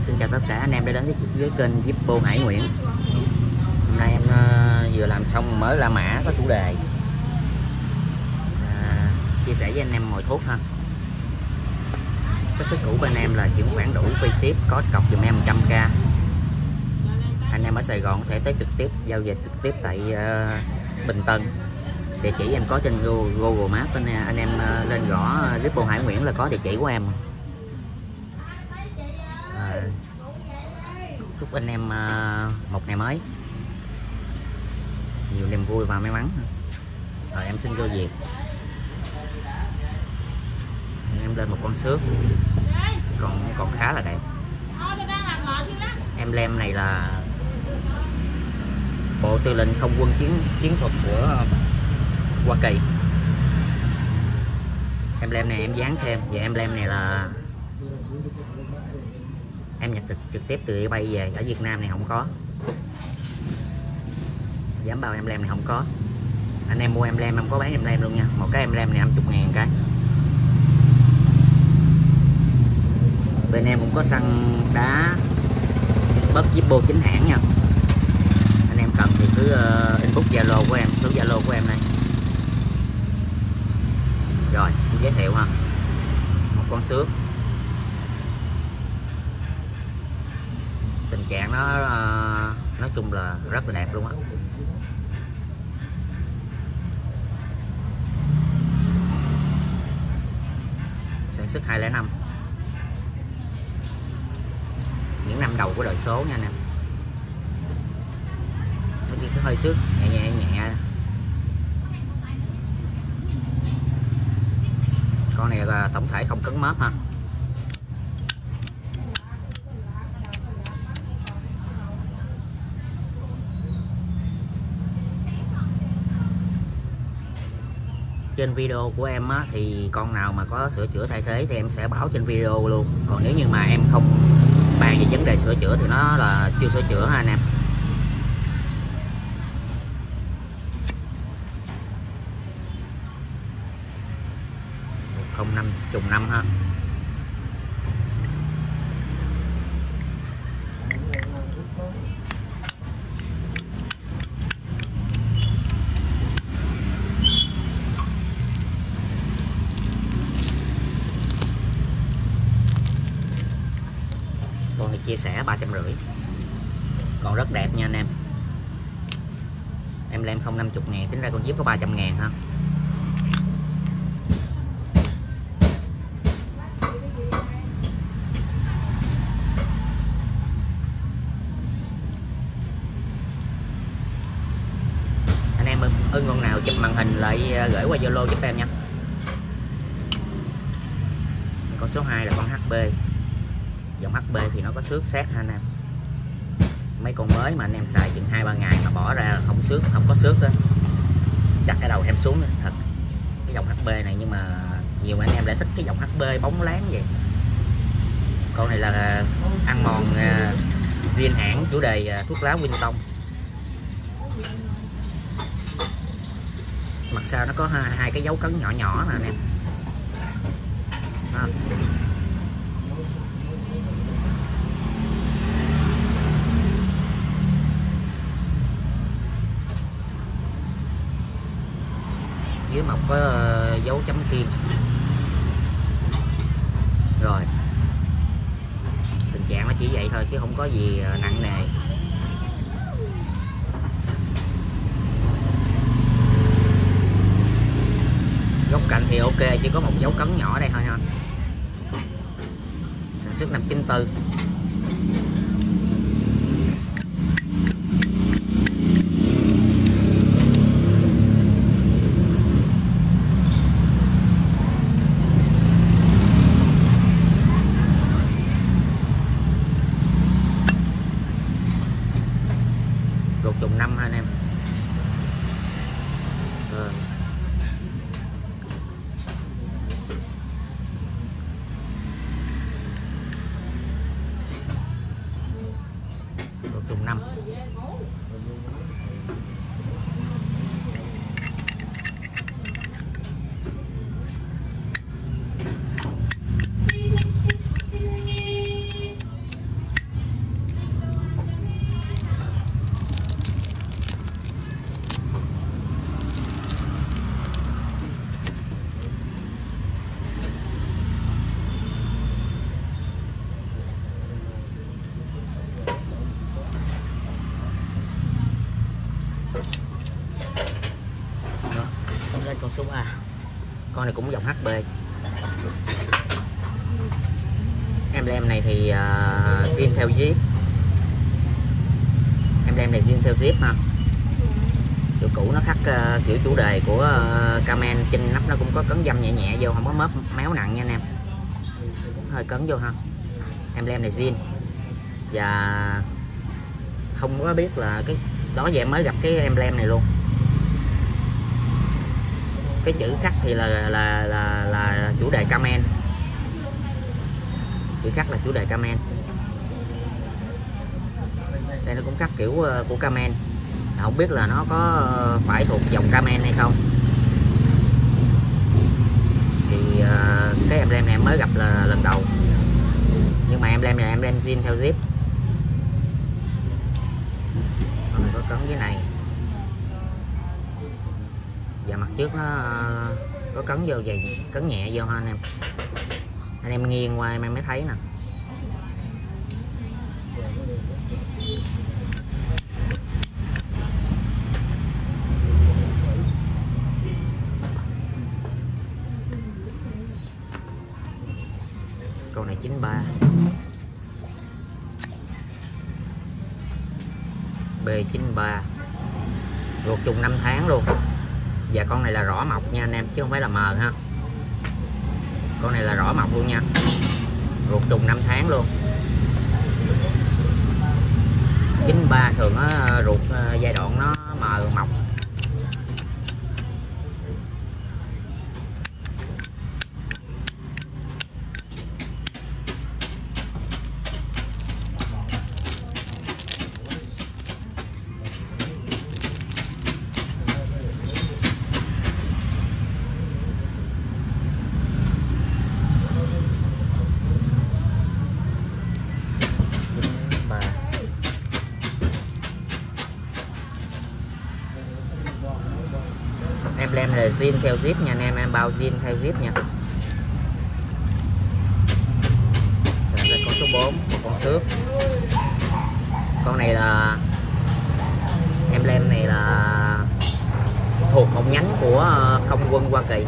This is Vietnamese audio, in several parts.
Xin chào tất cả anh em đã đến với kênh Zippo Hải Nguyễn. Hôm nay em vừa làm xong mới La Mã có chủ đề chia sẻ với anh em mồi thuốc ha. Cách thức cũ bên em là chuyển khoản đủ free ship, có cọc dùm em 100k. Anh em ở Sài Gòn có thể tới trực tiếp giao dịch trực tiếp tại Bình Tân. Địa chỉ em có trên Google Maps, anh em lên gõ Zippo Hải Nguyễn là có địa chỉ của em. Chúc anh em một ngày mới nhiều niềm vui và may mắn. Rồi em xin vô việc. Em lên một con xước còn khá là đẹp. Em lem này là Bộ Tư lệnh Không quân chiến thuật của Hoa Kỳ. Em lem này em dán thêm, và em lem này là em nhập trực tiếp từ eBay về, ở Việt Nam này không có. Dám bao em lem này không có. Anh em mua em lem em có bán em lem luôn nha. Một cái em lem này 50.000 cái. Bên em cũng có xăng đá bớt Zippo chính hãng nha. Anh em cần thì cứ inbox Zalo của em, số Zalo của em đây. Rồi em giới thiệu ha, một con xước. Tình trạng nó nói chung là rất là đẹp luôn á. Sản xuất 2005, những năm đầu của đời số nha anh em. Nó chỉ có hơi xước nhẹ. Con này là tổng thể không cứng mớp ha. Trên video của em á, thì con nào mà có sửa chữa thay thế thì em sẽ báo trên video luôn. Còn nếu như mà em không bàn về vấn đề sửa chữa thì nó là chưa sửa chữa ha anh em. Không năm trùng năm ha. Con thì chia sẻ 350, còn rất đẹp nha anh em. Em lem không 50.000, tính ra con Jeep có 300.000 ha. Anh em ưng con nào chụp màn hình lại gửi qua Zalo giúp em nha. Con số 2 là con HP. Dòng HP thì nó có xước xét ha anh em. Mấy con mới mà anh em xài chừng 2-3 ngày mà bỏ ra không có xước đó, chặt cái đầu em xuống đó. Thật cái dòng HP này, nhưng mà nhiều anh em lại thích cái dòng HP bóng láng vậy. Con này là ăn mòn zin hãng, chủ đề thuốc lá Winton. Mặt sau nó có hai cái dấu cấn nhỏ nè anh em. Đó. Dưới mọc có dấu chấm kim. Rồi tình trạng nó chỉ vậy thôi chứ không có gì nặng nề. Góc cạnh thì ok, chỉ có một dấu cấn nhỏ đây thôi ha. Sản xuất năm 94. Trùng 5 ha anh em. Trùng 5. Con này cũng dòng HB. Emblem này thì zin theo zip. Emblem này zin theo zip ha. Kiểu cũ nó khắc kiểu chủ đề của Kamen, trên nắp nó cũng có cấn dăm nhẹ nhẹ vô, không có mớp méo nặng nha anh em, hơi cấn vô ha. Emblem này zin. Và không có biết là cái đó giờ em mới gặp cái emblem này luôn. Cái chữ khắc thì là chủ đề Kamen. Chữ khắc là chủ đề Kamen. Đây nó cũng khắc kiểu của Kamen. Không biết là nó có phải thuộc dòng Kamen hay không. Thì cái emblem này em mới gặp là lần đầu. Nhưng mà emblem này emblem zin theo zip. Còn có cấn dưới này. Và mặt trước nó có cấn vô vậy, cấn nhẹ vô ha anh em. Anh em nghiêng qua em mới thấy nè. Con này 93. B93. Ruột trùng 5 tháng luôn. Và con này là rõ mọc nha anh em, chứ không phải là mờ ha. Con này là rõ mọc luôn nha. Ruột trùng 5 tháng luôn. 93 thường nó ruột giai đoạn nó mờ mọc. Emblem là zin theo zip nha anh em bao zin theo zip nha. Đây con số 4, một con xước. Con này là emblem này là thuộc một nhánh của không quân Hoa Kỳ,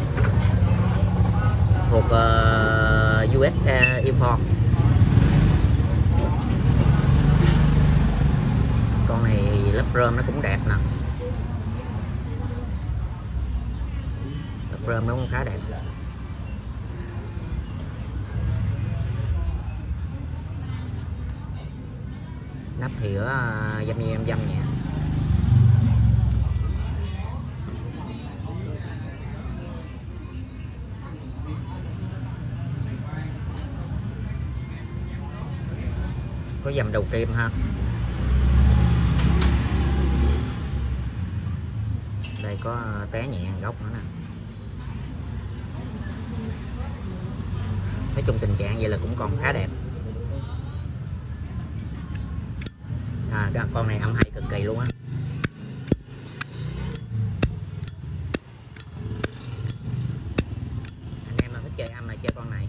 thuộc US Air Force. Con này lớp rơm nó cũng đẹp nè. Rơm nó cũng khá đẹp. Nắp thì ở dăm như em dăm nhẹ. Có dầm đầu kim ha. Đây có té nhẹ góc nữa nè. Nói chung tình trạng vậy là cũng còn khá đẹp. Con này âm hay cực kỳ luôn á. Anh em nào thích chơi âm là chơi con này.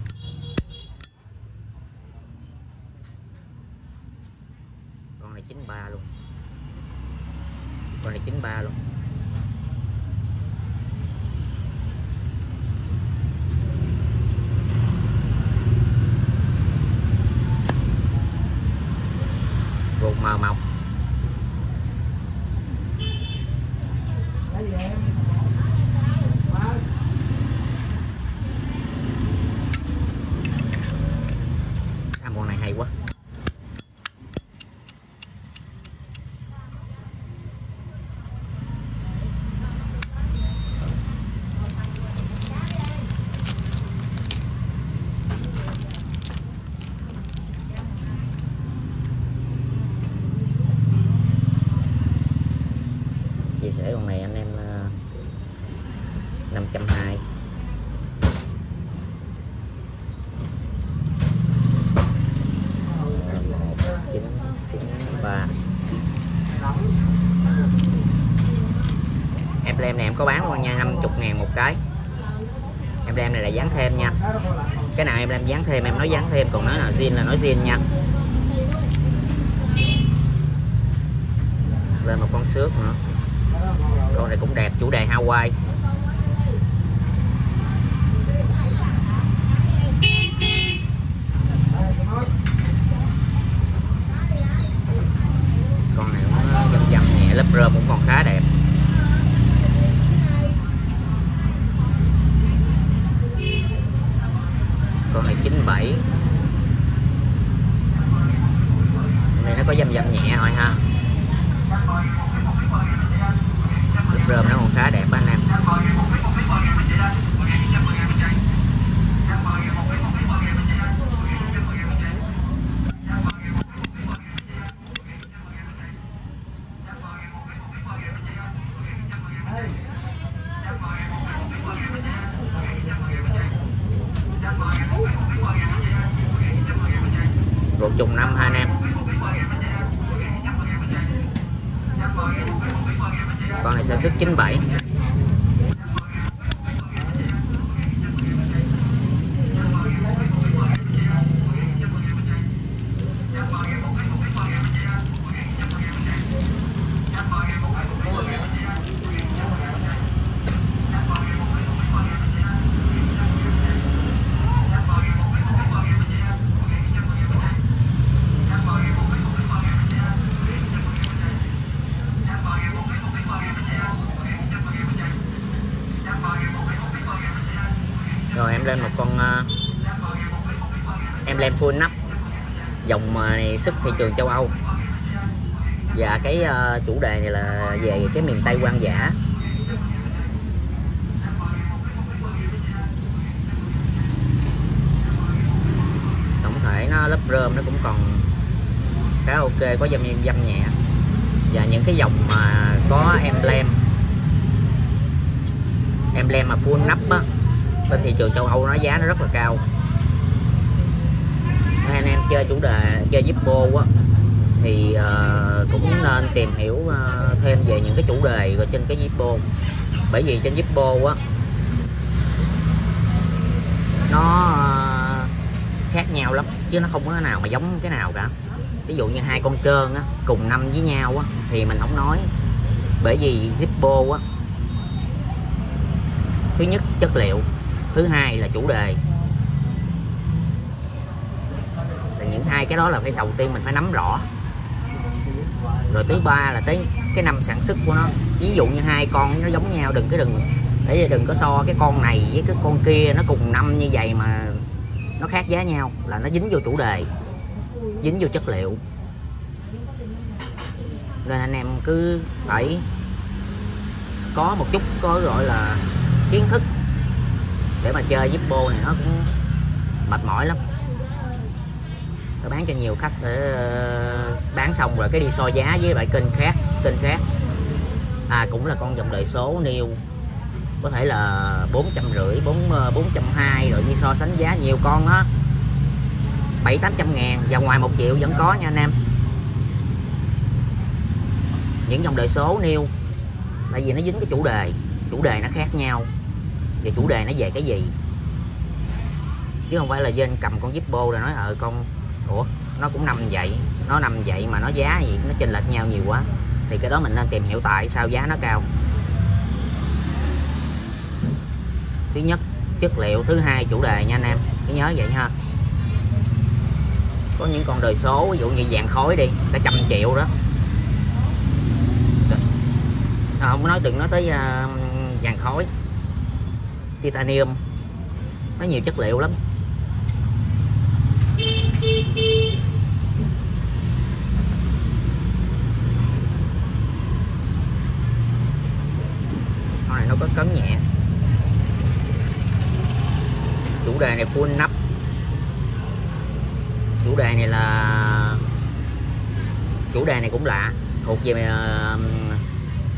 Con này 93 luôn. Con này 93 luôn. Ruột mờ mọc. Con này hay quá. Chia sẻ con này anh em 520. Emblem này em có bán luôn nha, 50.000 một cái. Emblem này là dán thêm nha. Cái nào em dán thêm em nói dán thêm, còn nói là zin là nói zin nha. Lên một con xước nữa. Con này cũng đẹp, chủ đề Hawaii. lớp rơm cũng còn khá đẹp. Con này 97. Này nó có dăm nhẹ thôi ha. Lớp rơm nó còn khá đẹp anh em. Rột trùng 5 ha anh em. Con này sản xuất 97. Rồi em lên một con em lên full nắp, dòng này xuất thị trường châu Âu. Và cái chủ đề này là về cái miền Tây hoang dã. Tổng thể nó lớp rơm nó cũng còn khá ok, có dăm nhẹ. Và những cái dòng mà có emblem mà full nắp á, bên thị trường châu Âu nó giá nó rất là cao. Nên anh em chơi chủ đề chơi Zippo á thì cũng nên tìm hiểu thêm về những cái chủ đề rồi trên cái Zippo. Bởi vì trên Zippo á nó khác nhau lắm, chứ nó không có cái nào mà giống cái nào cả. Ví dụ như hai con trơn á cùng năm với nhau á thì mình không nói. Bởi vì Zippo á, thứ nhất chất liệu, thứ hai là chủ đề. Thì những hai cái đó là phải đầu tiên mình phải nắm rõ. Rồi thứ ba là tới cái năm sản xuất của nó. Ví dụ như hai con nó giống nhau, đừng có so cái con này với cái con kia nó cùng năm như vậy mà nó khác giá nhau, là nó dính vô chủ đề, dính vô chất liệu. Nên anh em cứ phải có một chút có gọi là kiến thức để mà chơi Zippo này, nó cũng mệt mỏi lắm. Tôi bán cho nhiều khách để bán xong rồi cái đi so giá với lại kênh khác. Cũng là con dòng đời số New, có thể là 450, 420, rồi đi so sánh giá nhiều con đó 700-800 ngàn và ngoài 1 triệu vẫn có nha anh em. Những dòng đời số New, tại vì nó dính cái chủ đề nó khác nhau. Và chủ đề nó về cái gì, chứ không phải là trên cầm con Zippo rồi nói con nó cũng nằm vậy, mà nó giá gì nó chênh lệch nhau nhiều quá. Thì cái đó mình nên tìm hiểu tại sao giá nó cao. Thứ nhất chất liệu, thứ hai chủ đề nha anh em, cứ nhớ vậy ha. Có những con đời số ví dụ như vàng khối đi, cả 100 triệu đó. Không nói, đừng nói tới vàng khối, titanium, nó nhiều chất liệu lắm. Con này nó có cấn nhẹ. Chủ đề này full nắp. Chủ đề này cũng lạ, thuộc về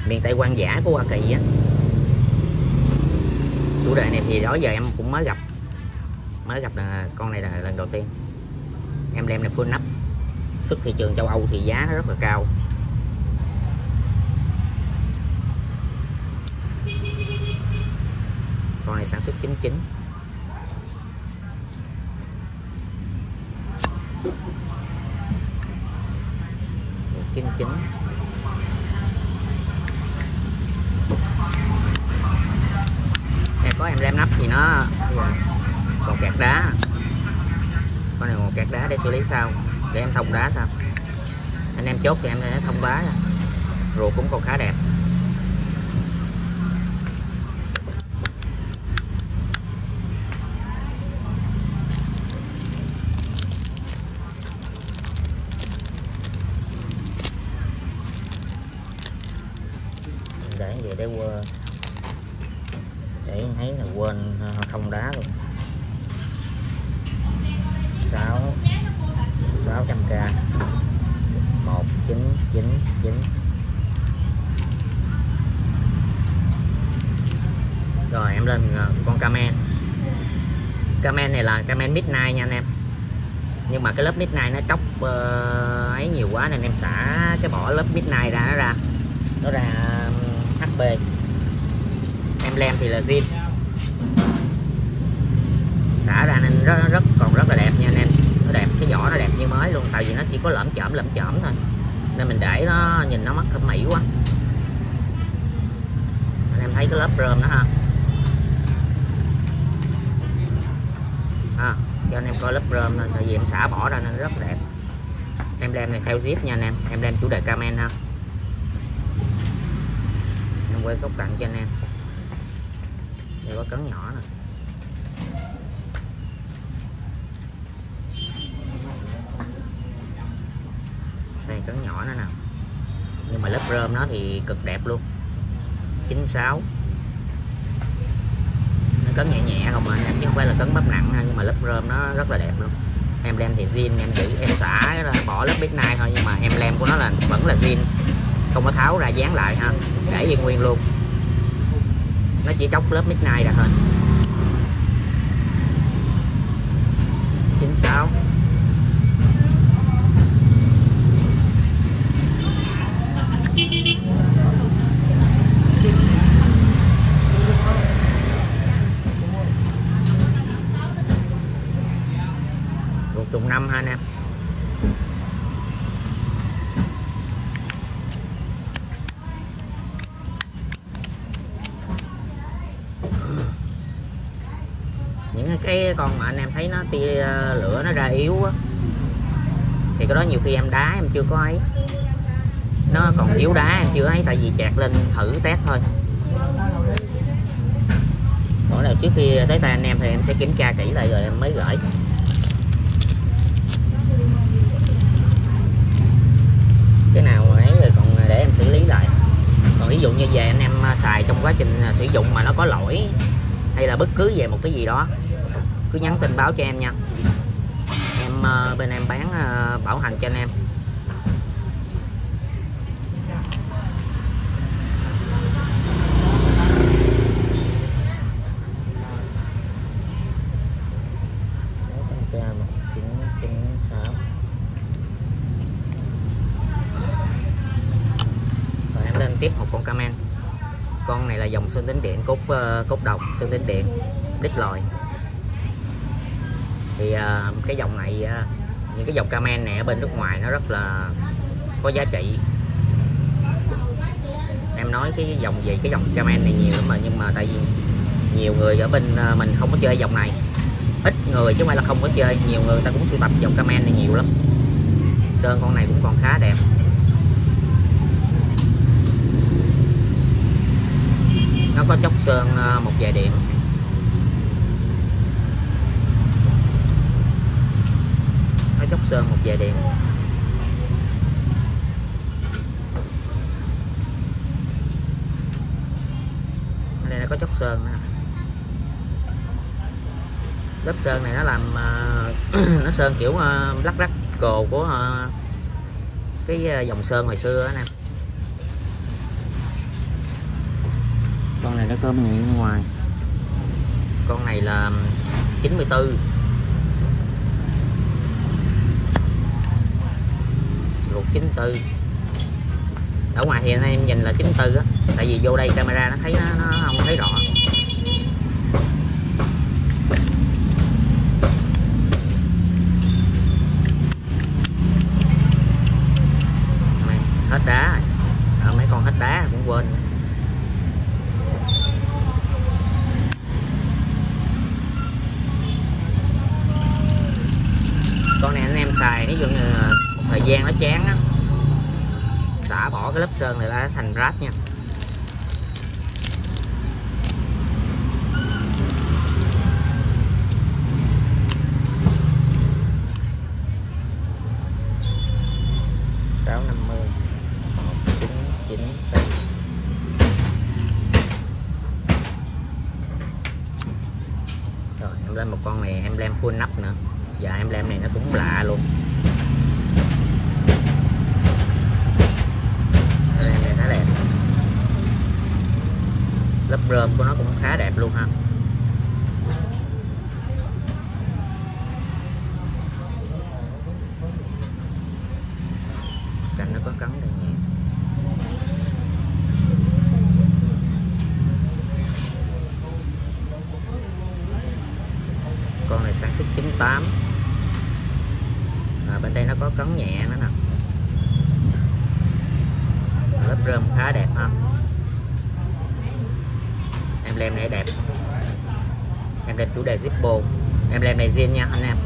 miền Tây hoang dã của Hoa Kỳ á. Chủ đề này thì đó giờ em cũng mới gặp là con này là lần đầu tiên. Em đem này full nắp, xuất thị trường châu Âu thì giá nó rất là cao. Con này sản xuất 99. Em có em lem nắp thì nó còn kẹt đá. Con này còn kẹt đá để xử lý sau, để em thông đá sao. Anh em chốt thì em sẽ thông đá. ruột cũng còn khá đẹp. Để vậy để quên, để thấy là quên không đá luôn. 600k 1999. Rồi em lên con Camel. Camel này là Camel Midnight nha anh em, nhưng mà cái lớp Midnight nó tróc ấy nhiều quá nên em xả cái bỏ lớp Midnight ra, nó ra HB. Emblem thì là zin, xả ra nên còn rất là đẹp nha anh em. Nó đẹp, cái vỏ nó đẹp như mới luôn, tại vì nó chỉ có lởm chởm thôi nên mình để nó nhìn nó mất thẩm mỹ quá. Anh em thấy cái lớp rơm đó ha, cho anh em coi lớp rơm nên tại vì em xả bỏ ra nên rất đẹp. Emblem này theo zip nha anh em, emblem chủ đề Camel ha. Em quay góc cạnh cho anh em. Đây có cấn nhỏ nè. Đây cấn nhỏ nữa nè. Nhưng mà lớp rơm nó thì cực đẹp luôn. 96. Nó cấn nhẹ nhẹ không mà chứ không phải là cấn bắp nặng ha, nhưng mà lớp rơm nó rất là đẹp luôn. Emblem thì zin, em giữ em xả bỏ lớp Midnight thôi, nhưng mà emblem của nó là vẫn là zin, không có tháo ra dán lại ha, để yên nguyên luôn. Nó chỉ tróc lớp Midnight ra thôi. 96. Ruột trùng 5 ha anh em. Những cái con mà anh em thấy nó tia lửa nó ra yếu á, thì cái đó nhiều khi em đá em chưa có ấy, nó còn yếu đá em chưa ấy, tại vì chạc lên thử test thôi. Mỗi lần trước khi tới tay anh em thì em sẽ kiểm tra kỹ lại rồi em mới gửi. Cái nào ấy rồi còn để em xử lý lại. Còn ví dụ như về anh em xài trong quá trình sử dụng mà nó có lỗi hay là bất cứ về một cái gì đó, cứ nhắn tin báo cho em nha. Em bên em bán bảo hành cho anh em. Rồi em lên tiếp một con Camel. Con này là dòng sơn tĩnh điện cốt đồng, sơn tĩnh điện đít lòi. Thì cái dòng này, những cái dòng Camel này ở bên nước ngoài nó rất là có giá trị. Em nói cái dòng gì, cái dòng Camel này nhiều lắm rồi, nhưng mà tại vì nhiều người ở bên mình không có chơi dòng này, ít người chứ không phải là không có chơi, nhiều người ta cũng sưu tập dòng Camel này nhiều lắm. Sơn con này cũng còn khá đẹp. Nó có chốc sơn một vài điểm. Nó chốc sơn một vài điểm. Ở đây nó có chốc sơn nữa. Lớp sơn này nó làm nó sơn kiểu lắc rắc cồ của cái dòng sơn hồi xưa đó nè. Con này nó có bên ngoài. Con này là 94. Ruột 94. Ở ngoài thì anh em nhìn là 94 á, tại vì vô đây camera nó thấy nó không thấy rõ. Hết đá rồi. Mấy con hết đá cũng quên. Con này anh em xài ví dụ như một thời gian nó chán á, xả bỏ cái lớp sơn này ra thành ráp nha. Rồi em lên một con này em lem full nắp nữa. Dạ em lem này nó cũng lạ luôn. Em này khá đẹp. Lớp rơm của nó cũng khá đẹp luôn ha. Cạnh nó có cắn đây nhẹ. Con này sản xuất 98. Bên đây nó có cắn nhẹ nữa nè. Lớp rơm khá đẹp ha. Em lem này đẹp. Em lem chủ đề Zippo. Em lem này zin nha anh em.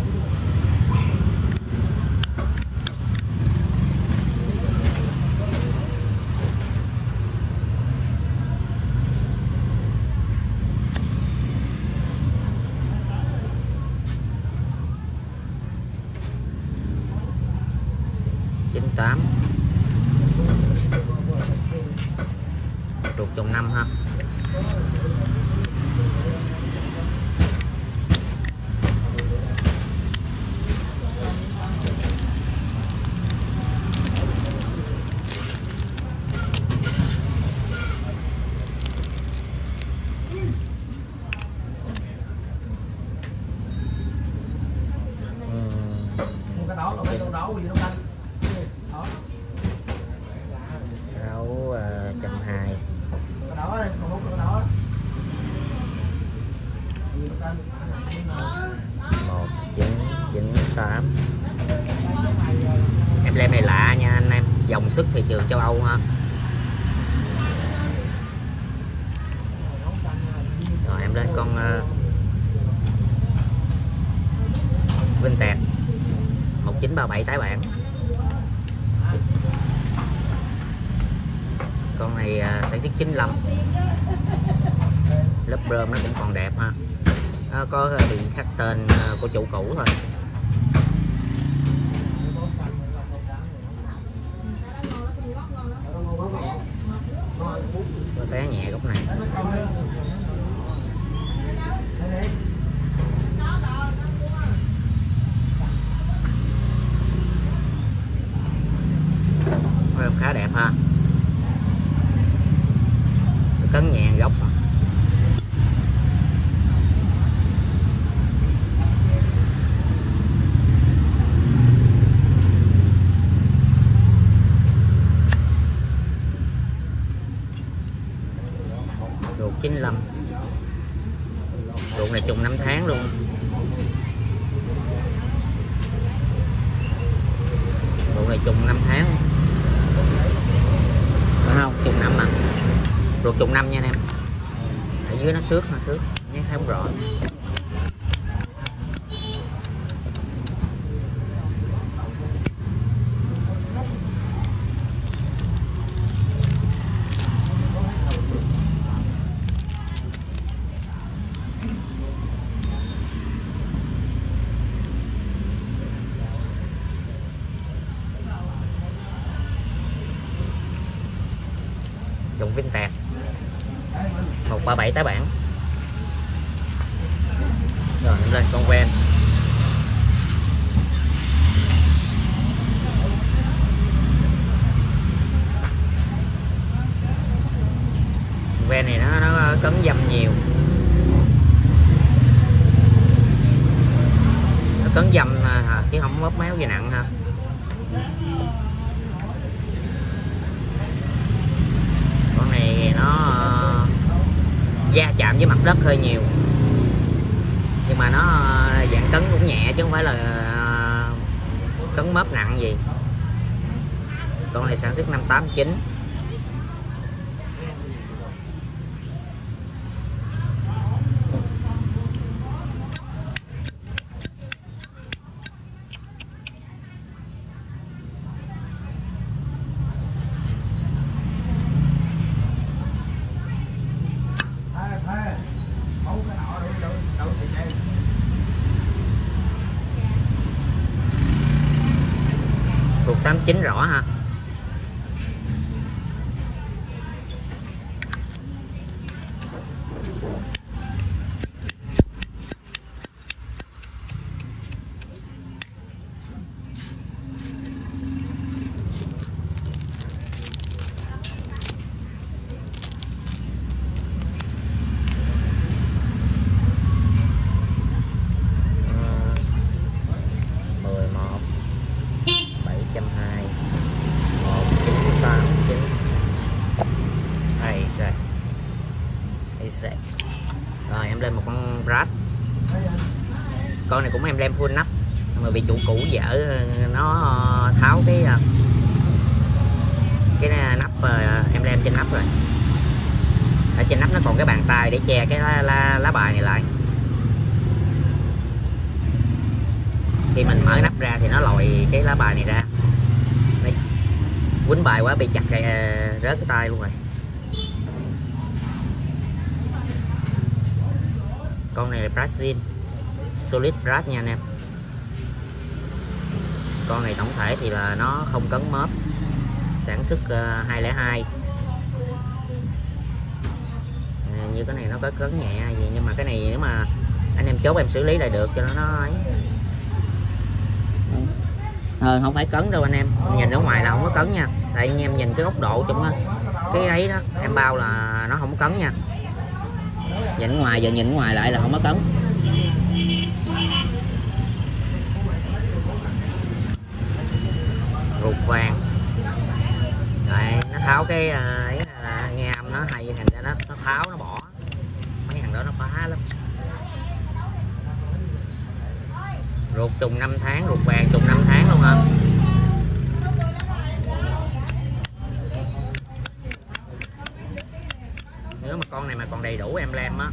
Ruột trùng 5 ha. Cái đó là cái đâu đấu gì đâu anh. Đó. 620. Cái đó đây, còn cái đó. 1998. Em lem này lạ nha anh em, dòng xuất thị trường châu Âu ha. Rồi em lên con Vintage 1937 tái bản. Con này sản xuất 95. Lớp rơm nó cũng còn đẹp ha. Nó có bị khắc tên của chủ cũ thôi. Có té nhẹ góc này. Khá đẹp ha. Cấn nhẹ góc. Ruột 95. Ruột này trùng 5 tháng luôn. Ruột này trùng 5 tháng. Phải không? Trùng 5 mà. Ruột trùng 5 nha anh em. Ở dưới nó xước, nhé thấy không rõ. Dòng Vintage 137 tái bản. Rồi em lên con ven. Ven này nó cấn dăm nhiều. Nó cấn dăm chứ không móp méo gì nặng ha. Con này nó va chạm với mặt đất hơi nhiều, nhưng mà nó dạng cấn cũng nhẹ chứ không phải là cấn móp nặng gì. Con này sản xuất năm 89. ruột 89 rõ ha. Rồi em lên một con Brad. Con này cũng em lem full nắp mà bị chủ cũ dở nó tháo cái nắp em lem trên nắp rồi. Ở trên nắp nó còn cái bàn tay để che cái lá bài này lại. Khi mình mở nắp ra thì nó lòi cái lá bài này ra. Quýnh bài quá bị chặt rớt cái tay luôn rồi. Con này là Brazil Solid Brass nha anh em. Con này tổng thể thì là nó không cấn mớp, sản xuất 202. Như cái này nó có cấn nhẹ gì, nhưng mà cái này nếu mà anh em chốt em xử lý lại được cho nó ấy. Không phải cấn đâu anh em, nhìn ở ngoài là không có cấn nha, tại anh em nhìn cái góc độ trong cái ấy đó em bao là nó không có cấn nha. Nhìn ngoài giờ nhìn ngoài lại là không có cấn. Ruột vàng. Rồi nó tháo cái nghe âm nó hay, thành ra nó tháo nó bỏ. Mấy thằng đó nó phá lắm. Ruột trùng 5 tháng, ruột vàng trùng 5 tháng luôn hả? Nếu mà con này mà còn đầy đủ em lem á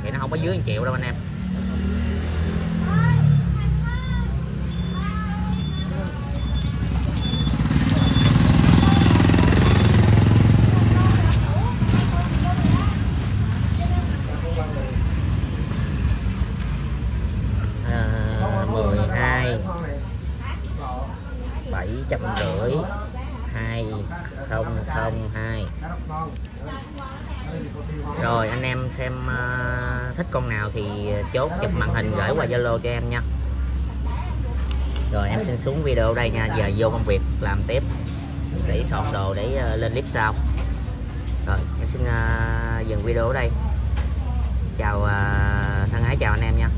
thì nó không có dưới 1 triệu đâu anh em. À, 12 750 2002. Rồi anh em xem thích con nào thì chốt chụp màn hình gửi qua Zalo cho em nha. Rồi em xin xuống video đây nha, giờ vô công việc làm tiếp để soạn đồ để lên clip sau. Rồi em xin dừng video ở đây. Chào thân ái, chào anh em nha.